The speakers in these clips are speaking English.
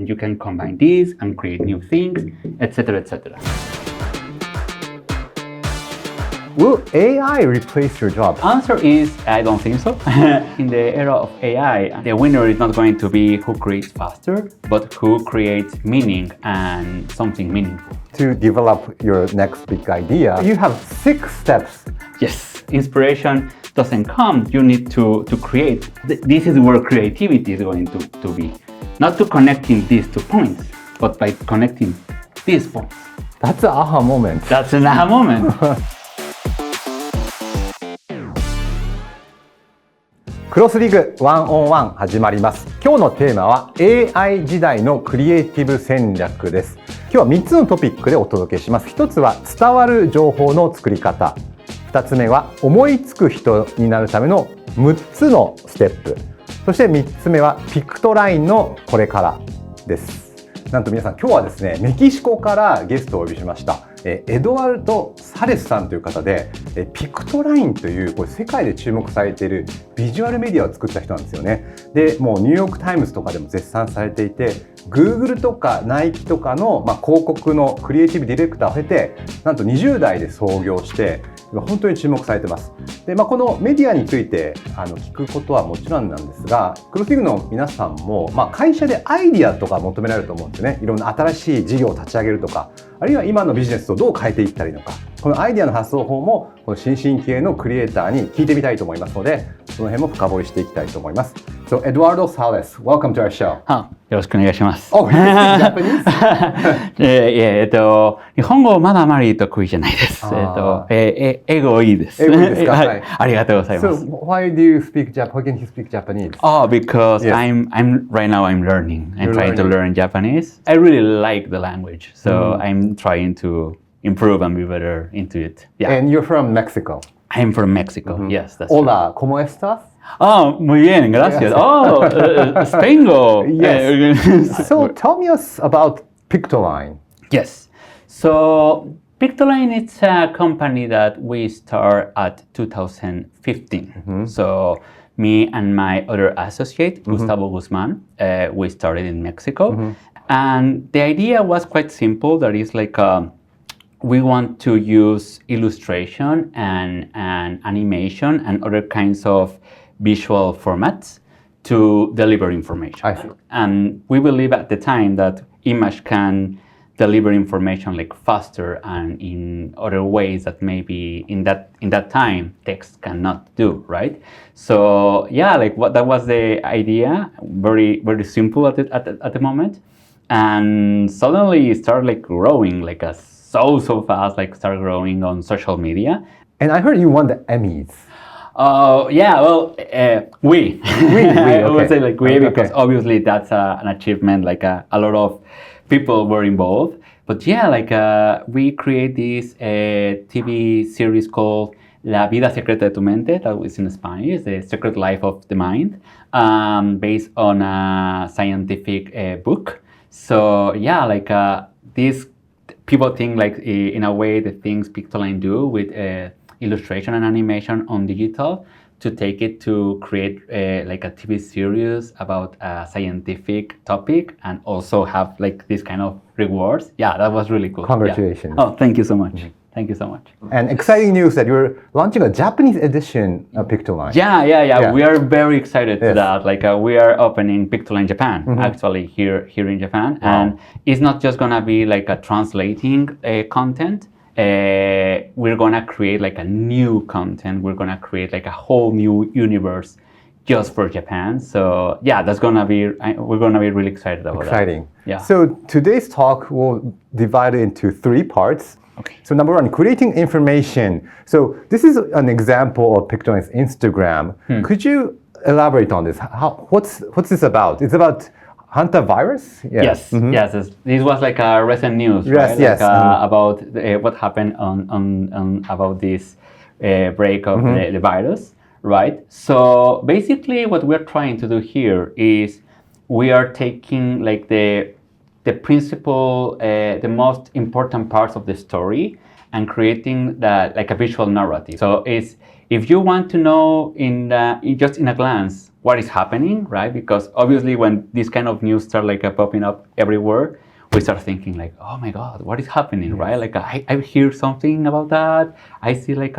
and you can combine these and create new things, etc., etc. Will AI replace your job? Answer is, I don't think so. In the era of AI, the winner is not going to be who creates faster, but who creates meaning and something meaningful. To develop your next big idea, you have 6 steps. Yes, inspiration doesn't come. You need to create. This is where creativity is going to be. Not to connecting these 2 points, but by connecting these points. That's an aha moment. That's an aha moment. クロスディグ101始まります。今日のテーマは AI 時代のクリエイティブ戦略です。今日は3つのトピックでお届けします。1つは伝わる情報の作り方。2つ目は思いつく人になるための6つのステップ。そして3つ目はピクトラインのこれからです。なんと皆さん今日はですね、メキシコからゲストをお呼びしました。エドワルド・サレスさんという方で、ピクトラインというこれ世界で注目されているビジュアルメディアを作った人なんですよね。で、もうニューヨークタイムズとかでも絶賛されていて、Google とかナイキとかの、広告のクリエイティブディレクターを経て、なんと20代で創業して、本当に注目されてます。で、このメディアについて聞くことはもちろんなんですが、クロスディグの皆さんも、会社でアイディアとか求められると思うんですね。いろんな新しい事業を立ち上げるとか、あるいは今のビジネスをどう変えていったりとか、このアイディアの発想法もこの新進系のクリエイターに聞いてみたいと思いますので、その辺も深掘りしていきたいと思います。So, Eduardo Salles, welcome to our show. よろしくお願いします。Oh, you speak Japanese? 日本語まだあまり得意じゃないです。英語いいです。英語いいですか？はい。ありがとうございます。So, why do you speak Japanese? Why can't you speak Japanese? Oh, because Yes. I'm right now I'm learning. I'm You're trying to learn Japanese. I really like the language, so I'm trying to improve and be better into it. Yeah. And you're from Mexico. I'm from Mexico. Yes, that's Hola, ¿cómo estás? Oh, muy bien, gracias. Oh, Spaingo. Yes. So tell me us about Pictoline. Yes. So Pictoline is a company that we start at 2015. So me and my other associate, Gustavo Guzman, we started in Mexico. And the idea was quite simple. That is like we want to use illustration and animation and other kinds of visual formats to deliver information. I see. And we believe at the time that image can deliver information like faster and in other ways that maybe in that time text cannot do, right? So yeah, like that was the idea. Very very simple at the moment, and suddenly it started like growing like so fast, like started growing on social media. And I heard you won the Emmys. Yeah, well, we. I would say like we, because obviously that's an achievement, like a lot of people were involved. But yeah, like we create this TV series called La Vida Secreta de tu Mente, that was in Spanish, The Secret Life of the Mind, based on a scientific book. So yeah, like this people think like in a way the things Pictoline do with illustration and animation on digital, to take it to create like a TV series about a scientific topic and also have like this kind of rewards. Yeah, that was really cool. Congratulations. Yeah. Oh, thank you so much. Thank you so much. And exciting news that you're launching a Japanese edition of Pictoline. Yeah. We are very excited to that. Like we are opening Pictoline Japan, actually here in Japan. Wow. And it's not just gonna be like a translating content. We're gonna create like a new content. We're gonna create like a whole new universe just for Japan. So yeah, we're gonna be really excited about that. Exciting. Yeah. So today's talk will divide it into 3 parts. Okay. So number 1, creating information. So this is an example of Pictoline's Instagram. Could you elaborate on this? What's this about? It's about hantavirus? Yes. Yes. This was like a recent news, right? Yes. About what happened on about this break of the virus, right? So basically, what we're trying to do here is we are taking like the principle, the most important parts of the story, and creating that like a visual narrative. So it's if you want to know just in a glance what is happening, right? Because obviously when this kind of news start like popping up everywhere, we start thinking like, oh my God, what is happening, right? Like I hear something about that. I see like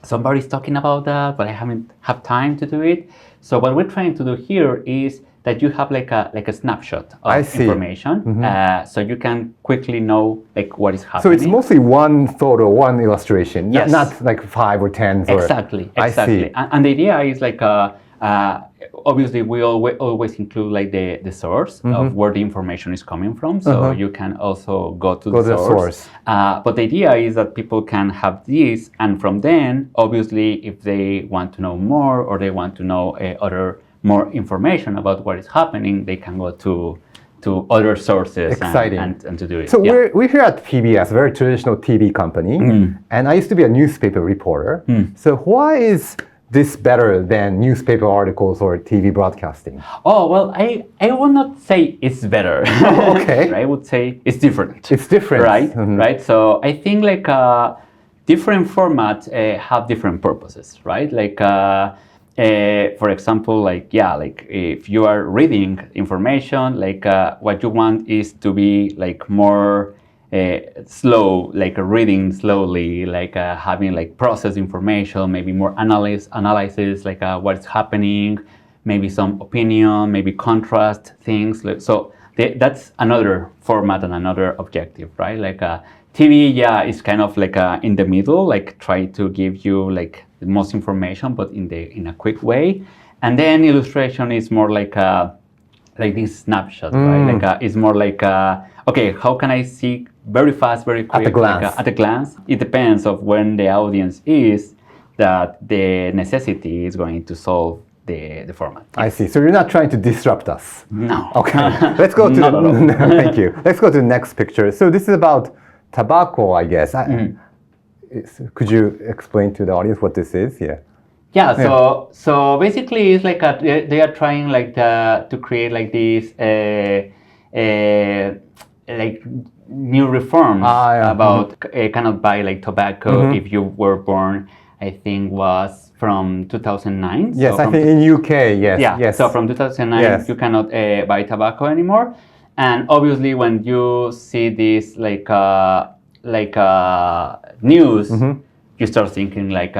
somebody's talking about that, but I haven't have time to do it. So what we're trying to do here is that you have like a snapshot of information, so you can quickly know like what is happening. So it's mostly one photo, one illustration, yes. not like 5 or 10. Exactly. I see. And the idea is like obviously we always include like the source of where the information is coming from, so you can also go to the source. But the idea is that people can have this, and from then obviously if they want to know more or they want to know more information about what is happening, they can go to other sources and to do it. So we're here at TBS, a very traditional TV company, and I used to be a newspaper reporter. So why is this better than newspaper articles or TV broadcasting? Oh, well, I would not say it's better. Okay. I would say it's different. It's different. Right, right. So I think like different formats have different purposes, right? Like for example, like if you are reading information, like what you want is to be like more slow, like reading slowly, like having like process information, maybe more analysis, like what's happening, maybe some opinion, maybe contrast things. So that's another format and another objective, right? Like TV, is kind of like in the middle, like try to give you like the most information, but in a quick way. And then illustration is more like this snapshot, right? Like it's more like okay, how can I see very fast, very quick, at a glance? Like, at a glance. It depends of when the audience is that the necessity is going to solve the format. I see. So you're not trying to disrupt us. No. Okay. Let's go to thank you. Let's go to the next picture. So this is about tobacco, I guess. Could you explain to the audience what this is? So basically it's like they are trying like to create like these like new reforms about cannot buy like tobacco if you were born, I think was from 2009. Yes, so I think in UK, yes. So from 2009 you cannot buy tobacco anymore. And obviously when you see this like news, you start thinking like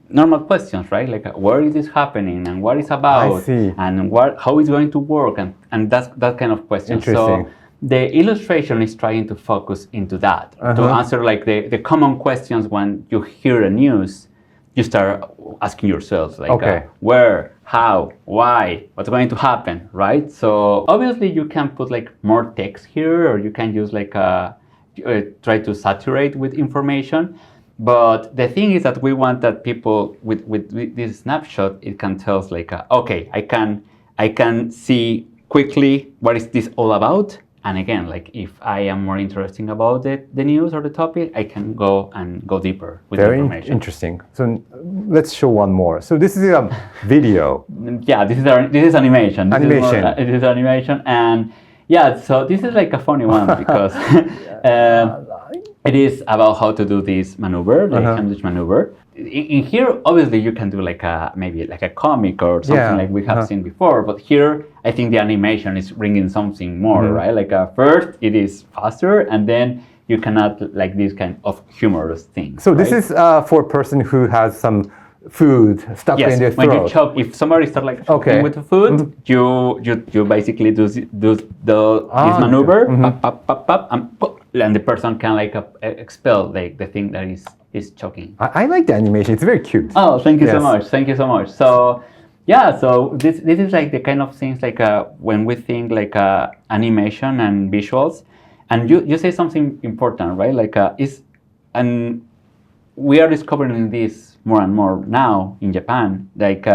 normal questions, right? Like where is this happening and what it's about and how it's going to work and that's that kind of question. Interesting. So the illustration is trying to focus into that to answer like the common questions when you hear the news. You start asking yourself like where, how, why, what's going to happen, right? So obviously you can put like more text here, or you can use like try to saturate with information. But the thing is that we want that people with this snapshot, it can tell us like, okay, I can see quickly what is this all about. And again, like if I am more interested about the news or the topic, I can go deeper with the information. Very interesting. So let's show one more. So this is a video. This is animation. This is animation, and so this is like a funny one because it is about how to do this maneuver, the sandwich maneuver. In here, obviously, you can do like maybe like a comic or something like we have seen before. But here, I think the animation is bringing something more, right? Like first, it is faster, and then you can add like this kind of humorous things. So this is for a person who has some food stuck in their throat. When you choke, if somebody starts like choking with the food, you basically do this maneuver, pop, and the person can like expel like the thing that is choking. I like the animation. It's very cute. Oh, thank you so much. Thank you so much. So so this is like the kind of things like when we think like animation and visuals, and you say something important, right? Like and we are discovering this more and more now in Japan. Like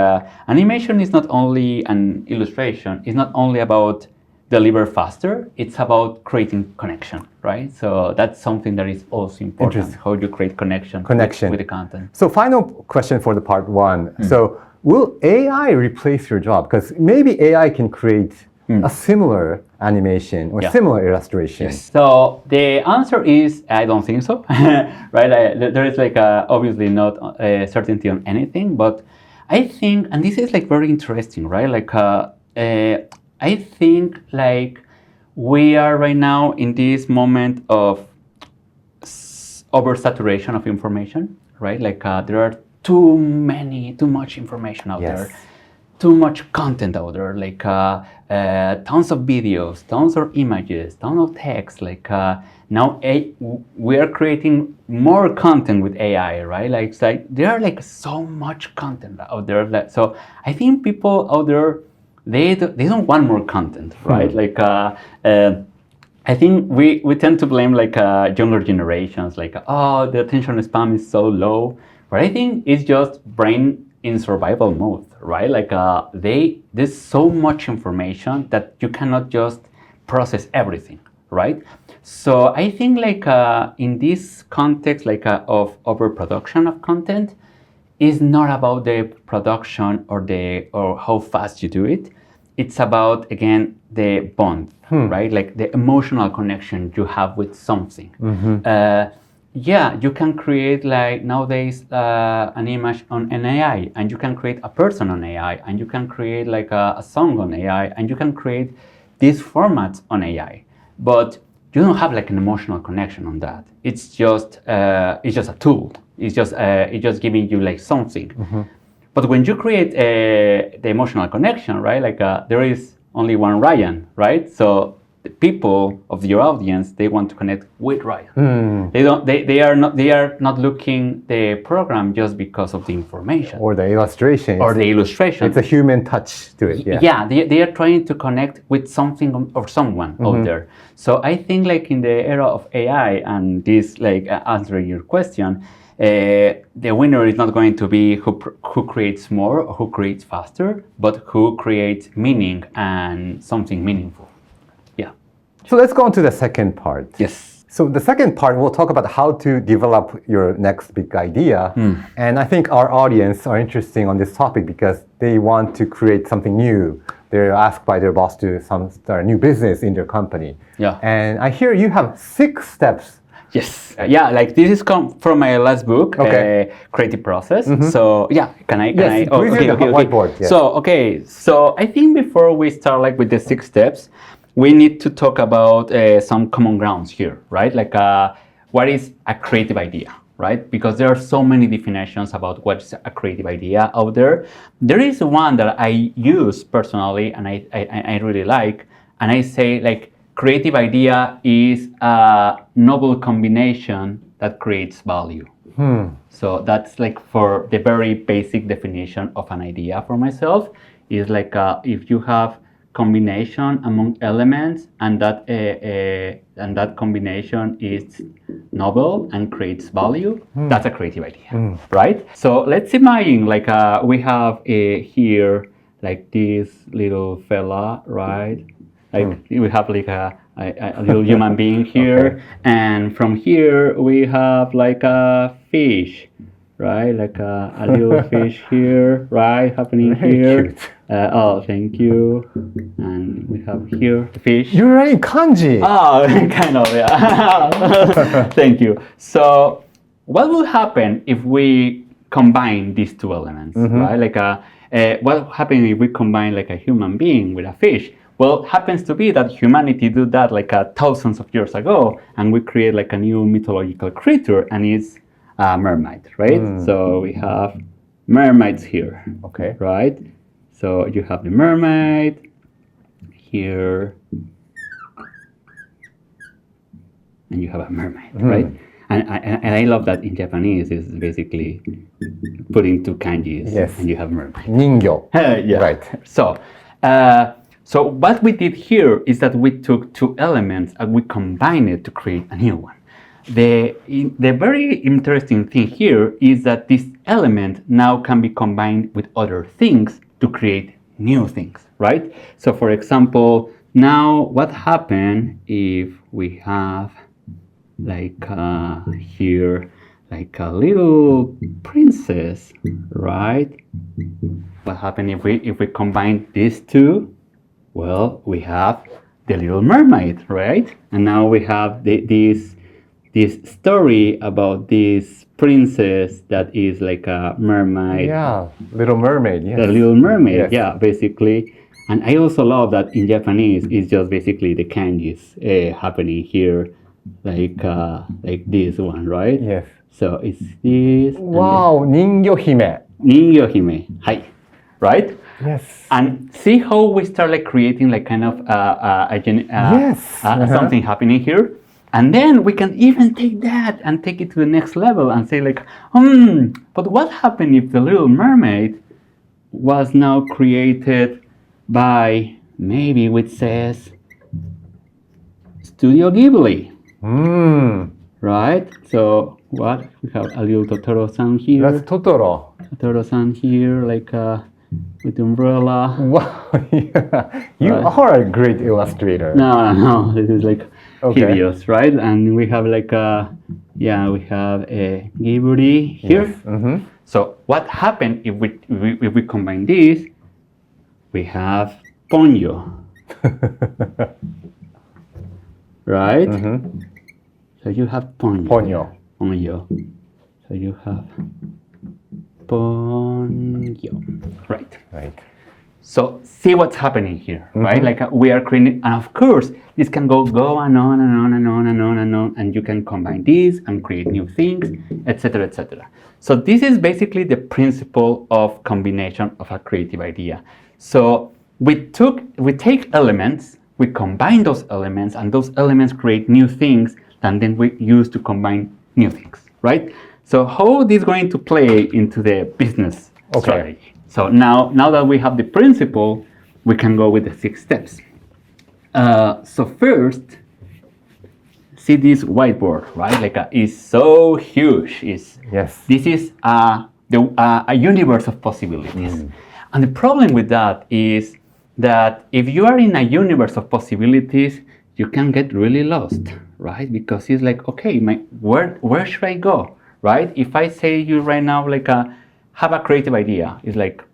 animation is not only an illustration. It's not only about deliver faster. It's about creating connection, right? So that's something that is also important. How you create connection with the content. So final question for the part one. So will AI replace your job? Because maybe AI can create a similar animation or similar illustration. Yes. So the answer is I don't think so, right? There is like obviously not a certainty on anything, but I think, and this is like very interesting, right? Like, I think like we are right now in this moment of oversaturation of information, right? Like there are too much information out there, too much content out there, like tons of videos, tons of images, tons of text. Like now we are creating more content with AI, right? Like it's like there are like so much content out there. Like, so I think people out there, they don't want more content, right? Like I think we tend to blame like younger generations, like oh, the attention span is so low, but I think it's just brain in survival mode, right? Like there's so much information that you cannot just process everything, right? So I think like in this context, like of overproduction of content, is not about the production or how fast you do it. It's about, again, the bond, right? Like the emotional connection you have with something. Yeah, you can create like nowadays an image on an AI, and you can create a person on AI, and you can create like a song on AI, and you can create these formats on AI. But you don't have like an emotional connection on that. It's just a tool. It's just giving you like something. But when you create the emotional connection, right? Like there is only one Ryan, right? So the people of your audience, they want to connect with Ryan. They are not looking the program just because of the information or the illustration. It's a human touch to it. Yeah, they are trying to connect with something or someone out there. So I think like in the era of AI and this like answering your question, the winner is not going to be who creates more or who creates faster, but who creates meaning and something meaningful. Yeah. So let's go on to the second part. Yes. So the second part, we'll talk about how to develop your next big idea. And I think our audience are interested on this topic because they want to create something new. They're asked by their boss to start a new business in their company. Yeah. And I hear you have 6 steps. Yes. Yeah, like this is come from my last book, Creative Process. So yeah, can I? Whiteboard. Yes. So I think before we start like with the 6 steps, we need to talk about some common grounds here, right? Like what is a creative idea, right? Because there are so many definitions about what's a creative idea out there. There is one that I use personally and I really like, and I say like, creative idea is a novel combination that creates value. So that's like for the very basic definition of an idea for myself is like if you have combination among elements and that combination is novel and creates value, that's a creative idea, right? So let's imagine like we have here like this little fella, right? Like we have like a little human being here, and from here we have like a fish, right? Like a little fish here, right? Happening here. Oh, thank you. And we have here the fish. You're writing kanji. Oh, kind of, yeah. Thank you. So, what will happen if we combine these 2 elements, right? Like what will happen if we combine like a human being with a fish? Well, it happens to be that humanity did that like thousands of years ago, and we create like a new mythological creature, and it's a mermaid, right? So we have mermaids here, right? So you have the mermaid here, and you have a mermaid, right? And I love that in Japanese is basically putting 2 kanjis, and you have mermaid. Ningyo. Yeah. Right. So what we did here is that we took 2 elements and we combined it to create a new one. The very interesting thing here is that this element now can be combined with other things to create new things, right? So for example, now what happened if we have like here like a little princess, right? What happened if we combine these 2? Well, we have the Little Mermaid, right? And now we have this this story about this princess that is like a mermaid. Yeah, Little Mermaid. Yes. The Little Mermaid, Yes. yeah, basically. And I also love that in Japanese, it's just basically the kanjis happening here, like this one, right? Yes. So it's this. Wow, 人魚姫. 人魚姫. Hi. Right? Yes. And see how we start like creating like kind of Yes. something happening here. And then we can even take that and take it to the next level and say like, but what happened if the Little Mermaid was now created by maybe which says Studio Ghibli, right? So what we have a little Totoro-san here. That's Totoro. Totoro-san here, like with the umbrella. Wow, yeah. You are a great illustrator. No, this is like Okay. hideous, right? And we have like we have a Ghibli here. Yes. Mm-hmm. So what happened if we combine this? We have Ponyo, right? Mm-hmm. So you have Ponyo. Ponyo. So you have Ponyo, right? Right. So see what's happening here, right? Like we are creating, and of course, this can go and on and on and on and on and on, and you can combine these and create new things, etc., etc. So this is basically the principle of combination of a creative idea. So we take elements, we combine those elements, and those elements create new things, and then we use to combine new things, right? So how this is going to play into the business strategy? So now that we have the principle, we can go with the 6 steps. So first, see this whiteboard, right? Like it's so huge. This is a universe of possibilities. And the problem with that is that if you are in a universe of possibilities, you can get really lost, right? Because it's like, okay, where should I go, right? If I say you right now, like have a creative idea, it's like,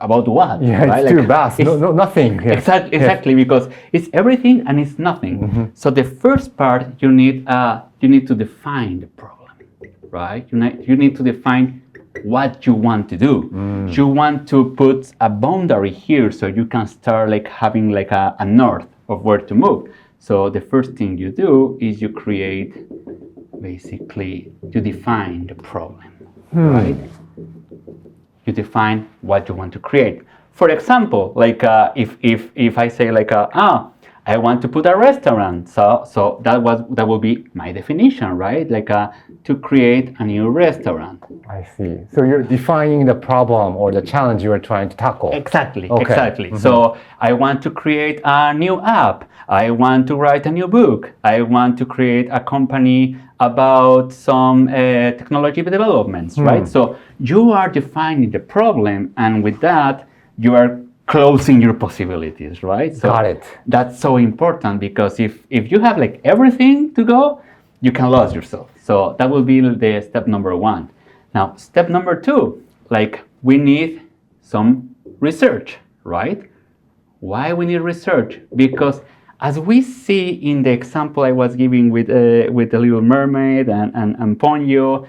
about what? Yeah, right? it's too vast. No, nothing. Yes. Exactly, because it's everything and it's nothing. So the first part, you need to define the problem, right? You need to define what you want to do. You want to put a boundary here so you can start like having like a north of where to move. So the first thing you do is you create, basically, you define the problem, right? You define what you want to create. For example, like if I say like I want to put a restaurant, so that will be my definition, right? Like to create a new restaurant. I see. So you're defining the problem or the challenge you are trying to tackle. Exactly. So I want to create a new app. I want to write a new book. I want to create a company about some technology developments, right? So you are defining the problem, and with that, you are closing your possibilities, right? So Got it. That's so important, because if you have like everything to go, you can lose yourself. So that will be the step number 1. Now, step number 2, like we need some research, right? Why we need research? Because as we see in the example I was giving with the Little Mermaid and Ponyo,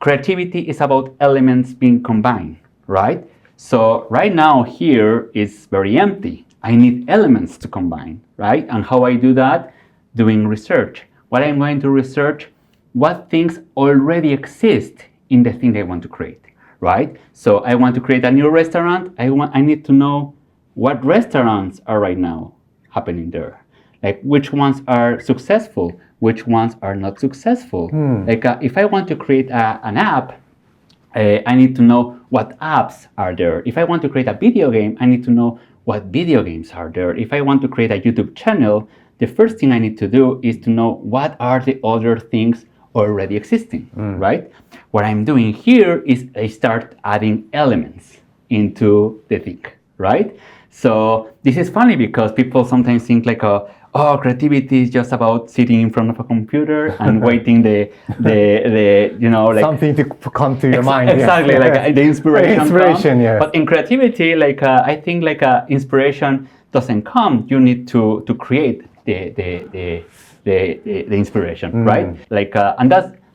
creativity is about elements being combined, right? So right now here is very empty. I need elements to combine, right? And how I do that? Doing research. What I'm going to research, what things already exist in the thing I want to create, right? So I want to create a new restaurant. I need to know what restaurants are right now happening there. Like which ones are successful, which ones are not successful. Like if I want to create an app, I need to know what apps are there. If I want to create a video game, I need to know what video games are there. If I want to create a YouTube channel, the first thing I need to do is to know what are the other things already existing, right? What I'm doing here is I start adding elements into the thing, right? So this is funny because people sometimes think like, creativity is just about sitting in front of a computer and waiting the like something to come to your mind. Exactly, yes. like the inspiration. Yes. But in creativity, like I think like inspiration doesn't come. You need to create the inspiration, right? Like, and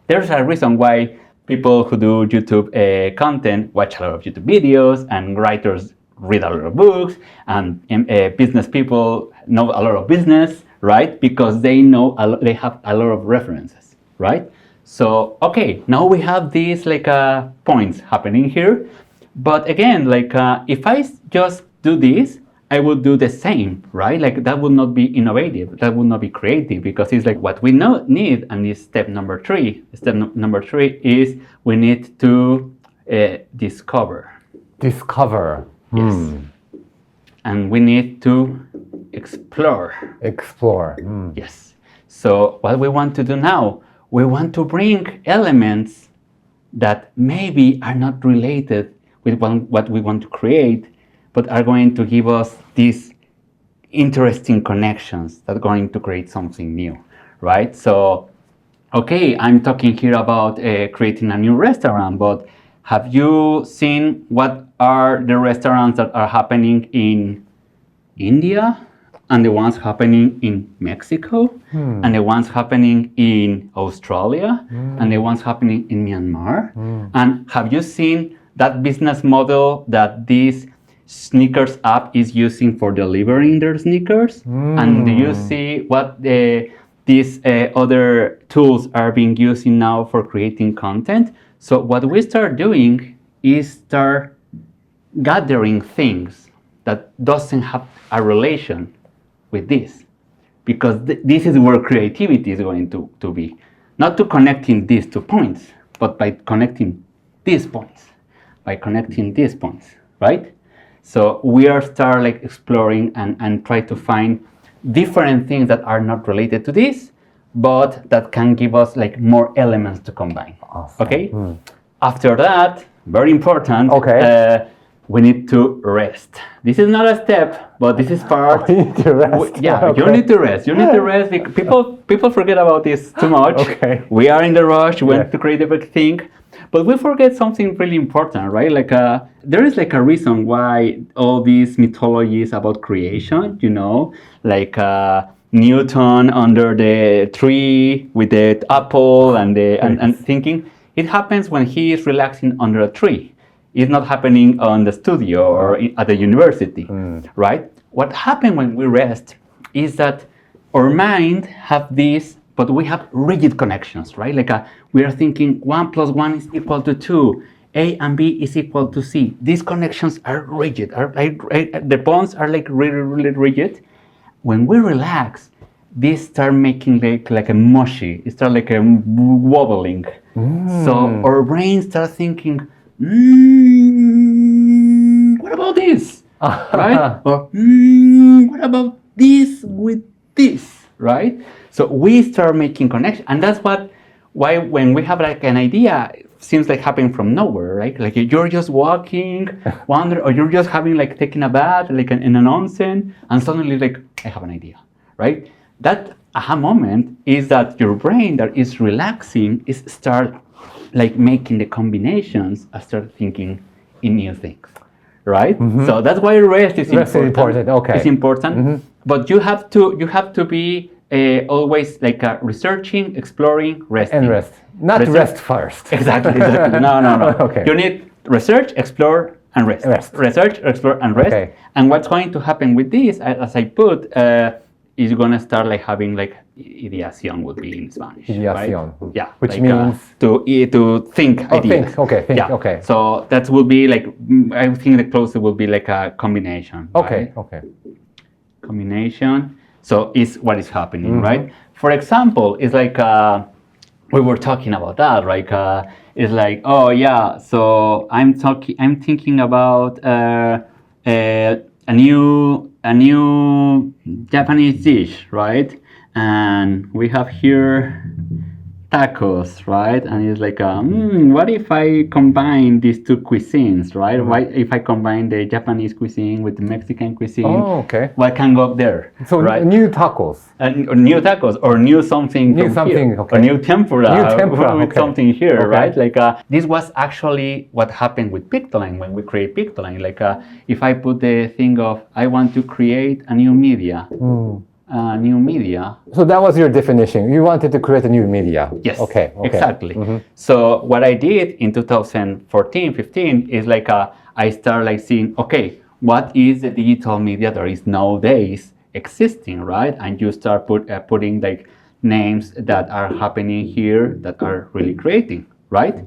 there's a reason why people who do YouTube content watch a lot of YouTube videos, and writers read a lot of books, and business people know a lot of business, right? Because they know they have a lot of references, right? So okay, now we have these like points happening here, but again, like if I just do this, I would do the same, right? Like that would not be innovative, that would not be creative, because it's like what we need, and is step number 3. Step number 3 is we need to discover. Discover. Yes. And we need to explore. Explore. Yes. So what we want to do now, we want to bring elements that maybe are not related with what we want to create, but are going to give us these interesting connections that are going to create something new, right? So, okay, I'm talking here about creating a new restaurant, but have you seen what are the restaurants that are happening in India, and the ones happening in Mexico, and the ones happening in Australia, and the ones happening in Myanmar? And have you seen that business model that this sneakers app is using for delivering their sneakers? And do you see what these other tools are being used now for creating content? So what we start doing is start gathering things that doesn't have a relation with this, because this is where creativity is going to be. Not to connecting these 2 points, but by connecting these points, right? So we are start like exploring and try to find different things that are not related to this, but that can give us like more elements to combine. Awesome. Okay. After that, very important. Okay. We need to rest. This is not a step, but this is part. You need to rest. Okay. You need to rest. You need to rest because people forget about this too much. Okay. We are in the rush. We want to create a big thing, but we forget something really important, right? Like there is like a reason why all these mythologies about creation, like Newton under the tree with the apple and thinking. It happens when he is relaxing under a tree. It's not happening on the studio or at the university, right? What happens when we rest is that our mind have this, but we have rigid connections, right? Like we are thinking 1 + 1 is equal to 2, A and B is equal to C. These connections are rigid. The bonds are like really, really rigid. When we relax, these start making like a mushy. It starts like a wobbling. So our brain starts thinking, what about this, right? Or what about this with this, right? So we start making connections, and that's why when we have like an idea, it seems like happening from nowhere, right? Like you're just walking, wandering, or you're just having like taking a bath, like in an onsen, and suddenly like I have an idea, right? That aha moment is that your brain that is relaxing is start like making the combinations and start thinking in new things, right? So that's why rest is important. Okay, it's important, but you have to be always like researching, exploring, resting. And rest, not rest first. Exactly. No. Okay. You need research, explore, and rest. Research, explore, and rest. Okay. And what's going to happen with this, as I put, is gonna start like having like ideación would be in Spanish. Ideación. Right? Yeah. Which like, means to think ideas. Think. Okay. Think. Yeah. Okay. So that will be like, I think the closest will be like a combination. Okay. Right? Okay. Combination. So is what is happening, right? For example, it's like we were talking about that, right? It's like, oh yeah, so I'm thinking about a new Japanese dish, right? And we have here tacos, right? And it's like, what if I combine these two cuisines, right? Why if I combine the Japanese cuisine with the Mexican cuisine? Oh, okay. What can go up there? So right? New tacos. New tacos or new something. New something. Here. Okay. Or new tempura. With okay. something here, okay. right? Like this was actually what happened with Pictoline when we create Pictoline. Like if I put the thing of I want to create a new media. new media. So that was your definition. You wanted to create a new media. Yes, okay. Exactly. So what I did in 2014, 15 is like I started like seeing, okay, what is the digital media that is nowadays existing, right? And you start putting like names that are happening here that are really creating, right?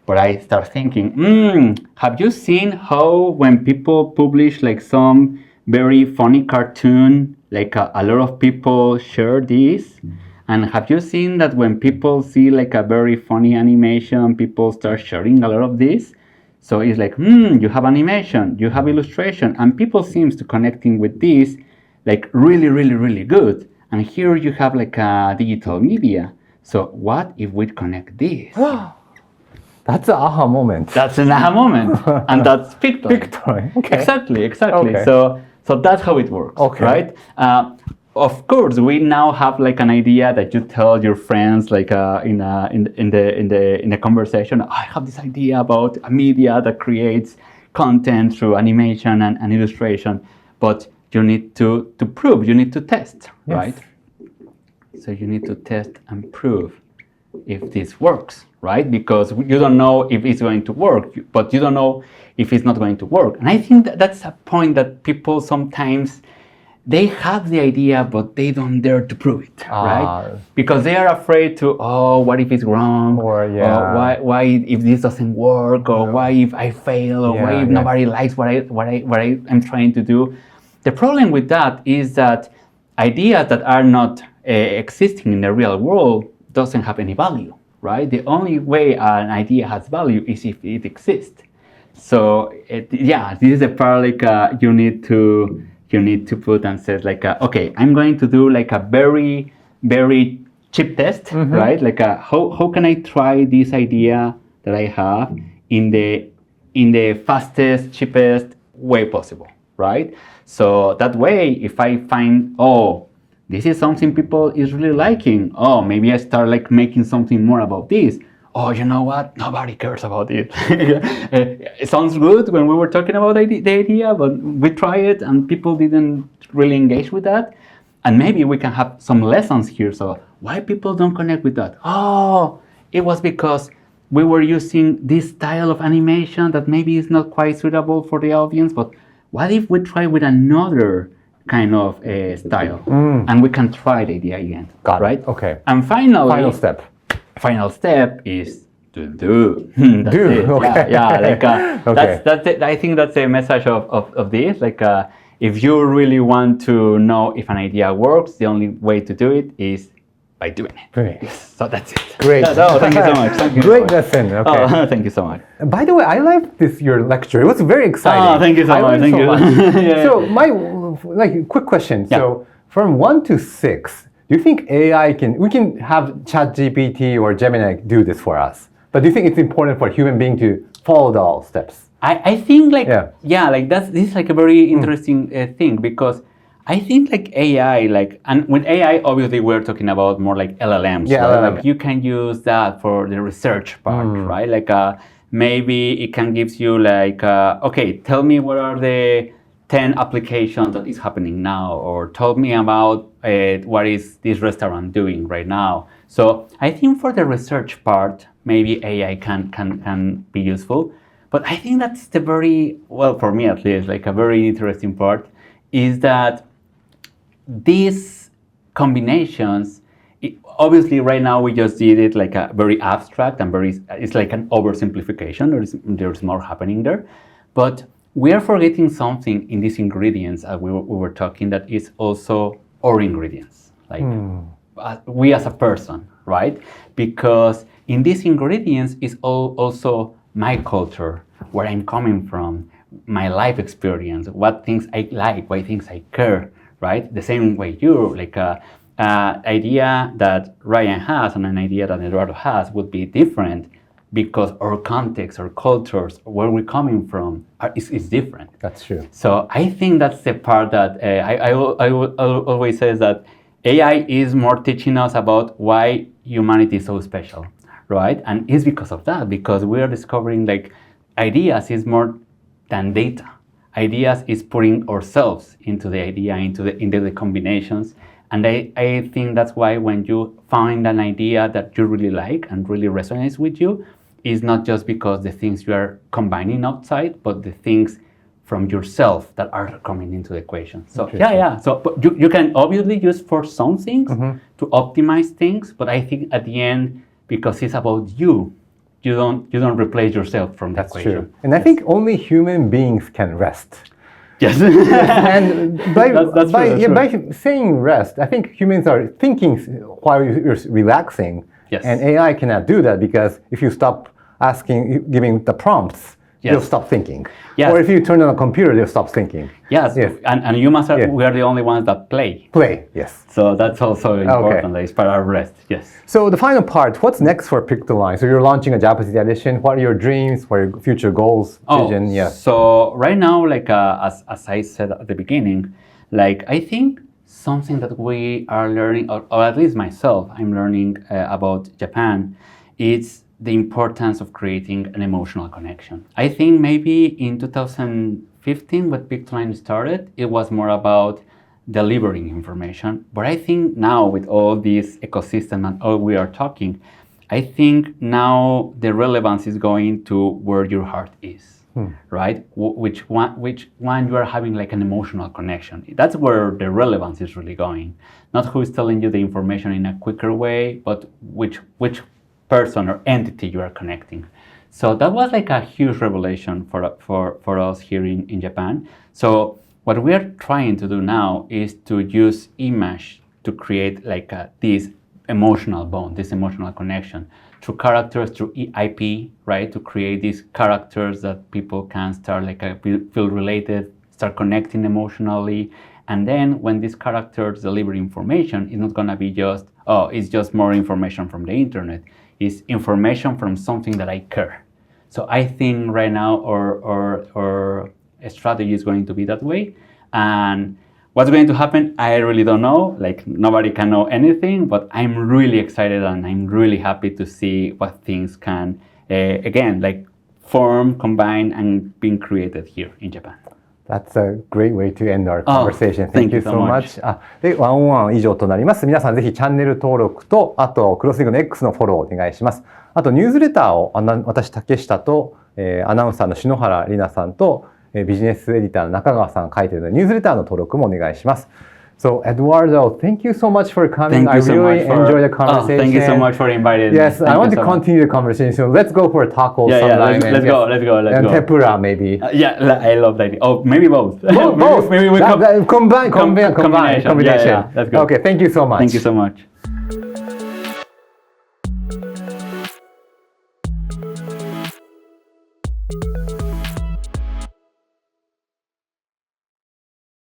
But I start thinking, have you seen how when people publish like some very funny cartoon, like a lot of people share this? And have you seen that when people see like a very funny animation, people start sharing a lot of this? So it's like, you have animation, you have illustration, and people seems to connecting with this like really, really, really good. And here you have like a digital media. So what if we connect this? That's an aha moment. That's an aha moment. And that's Pictory. Pictory. Okay. Exactly. Okay. So that's how it works, right? Of course, we now have like an idea that you tell your friends, like in the conversation. I have this idea about a media that creates content through animation and illustration, but you need to prove. You need to test, right? So you need to test and prove if this works, right? Because you don't know if it's going to work, but you don't know if it's not going to work. And I think that's a point that people sometimes, they have the idea, but they don't dare to prove it, right? Because they are afraid to, what if it's wrong? Or why if this doesn't work? Or why if I fail? Or why if nobody likes what I'm trying to do? The problem with that is that ideas that are not existing in the real world doesn't have any value, right? The only way an idea has value is if it exists. So this is the part like you need to put and say like, okay, I'm going to do like a very, very cheap test, right? Like how can I try this idea that I have in the fastest, cheapest way possible, right? So that way, if I find, this is something people is really liking, maybe I start like making something more about this. You know what? Nobody cares about it. It sounds good when we were talking about the idea, but we try it and people didn't really engage with that. And maybe we can have some lessons here. So why people don't connect with that? It was because we were using this style of animation that maybe is not quite suitable for the audience, but what if we try with another kind of style and we can try the idea again, right? Okay. And finally, final step is to do. That's it. Okay. That's it. I think that's the message of this. Like, if you really want to know if an idea works, the only way to do it is by doing it. Great. Yes, so that's it. Great. Thank you so much. Thank you Great lesson. Okay. Thank you so much. By the way, I liked your lecture. It was very exciting. Thank you so much. Thank you. So my quick question. Yeah. So from 1 to 6, do you think we can have ChatGPT or Gemini do this for us? But do you think it's important for a human being to follow all steps? I think like this is like a very interesting thing, because I think like AI, and with AI, obviously we're talking about more like LLMs. Yeah, right? Like you can use that for the research part, right? Like maybe it can give you like, okay, tell me what are the 10 applications that is happening now, or tell me about what is this restaurant doing right now. So I think for the research part, maybe AI can be useful. But I think that's the very, well, for me at least, like a very interesting part is that these combinations, obviously right now we just did it like a very abstract and it's like an oversimplification. There's more happening there. But we are forgetting something in these ingredients we were talking, that is also our ingredients, like we as a person, right? Because in these ingredients is also my culture, where I'm coming from, my life experience, what things I like, what things I care, right? The same way like idea that Ryan has and an idea that Eduardo has would be different, because our context, our cultures, where we're coming from is different. That's true. So I think that's the part that I always say that AI is more teaching us about why humanity is so special, right? And it's because of that, because we are discovering like ideas is more than data. Ideas is putting ourselves into the idea, into the combinations, And I think that's why when you find an idea that you really like and really resonates with you, it's not just because the things you are combining outside, but the things from yourself that are coming into the equation. So yeah. So but you can obviously use for some things to optimize things, but I think at the end, because it's about you don't replace yourself from the equation. That's true. And I think only human beings can rest. Yes. And by saying rest, I think humans are thinking while you're relaxing. Yes. And AI cannot do that because if you stop giving the prompts, they'll stop thinking. Yes. Or if you turn on a computer, they'll stop thinking. Yes. And humans we are the only ones that play. Yes. So that's also important. That it's part of rest. Yes. So the final part, what's next for Pictoline? So you're launching a Japanese edition. What are your dreams? What are your future goals, vision? So right now, like as I said at the beginning, like I think something that we are learning, or at least myself, I'm learning about Japan, is the importance of creating an emotional connection. I think maybe in 2015 when Pictoline started, it was more about delivering information. But I think now with all this ecosystem and all we are talking, I think now the relevance is going to where your heart is, right? Which one you are having like an emotional connection. That's where the relevance is really going. Not who is telling you the information in a quicker way, but which person or entity you are connecting. So that was like a huge revelation for us here in Japan. So what we are trying to do now is to use image to create like this emotional bond, this emotional connection through characters, through IP, right? To create these characters that people can start like feel related, start connecting emotionally. And then when these characters deliver information, it's not gonna be just, it's just more information from the internet. It's information from something that I care. So I think right now our strategy is going to be that way. And what's going to happen, I really don't know. Like nobody can know anything, but I'm really excited and I'm really happy to see what things can, again, like form, combine, and being created here in Japan. That's a great way to end our conversation. Thank you so much. で、ワンオンワン以上となります。皆さんぜひチャンネル登録と、あとクロスディグの X のフォローお願いします。あとニュースレターを私竹下と、アナウンサーの篠原里奈さんと、ビジネスエディターの中川さんが書いているのでニュースレターの登録もお願いします。So Eduardo, thank you so much for coming. I really enjoyed the conversation. Thank you so much for inviting me. Yes, I want to continue the conversation. Let's go for a taco sometime. Let's go. And tempura maybe. I love that. Oh, maybe both. Both. maybe we combination. Let's go. Okay, thank you so much. Thank you so much.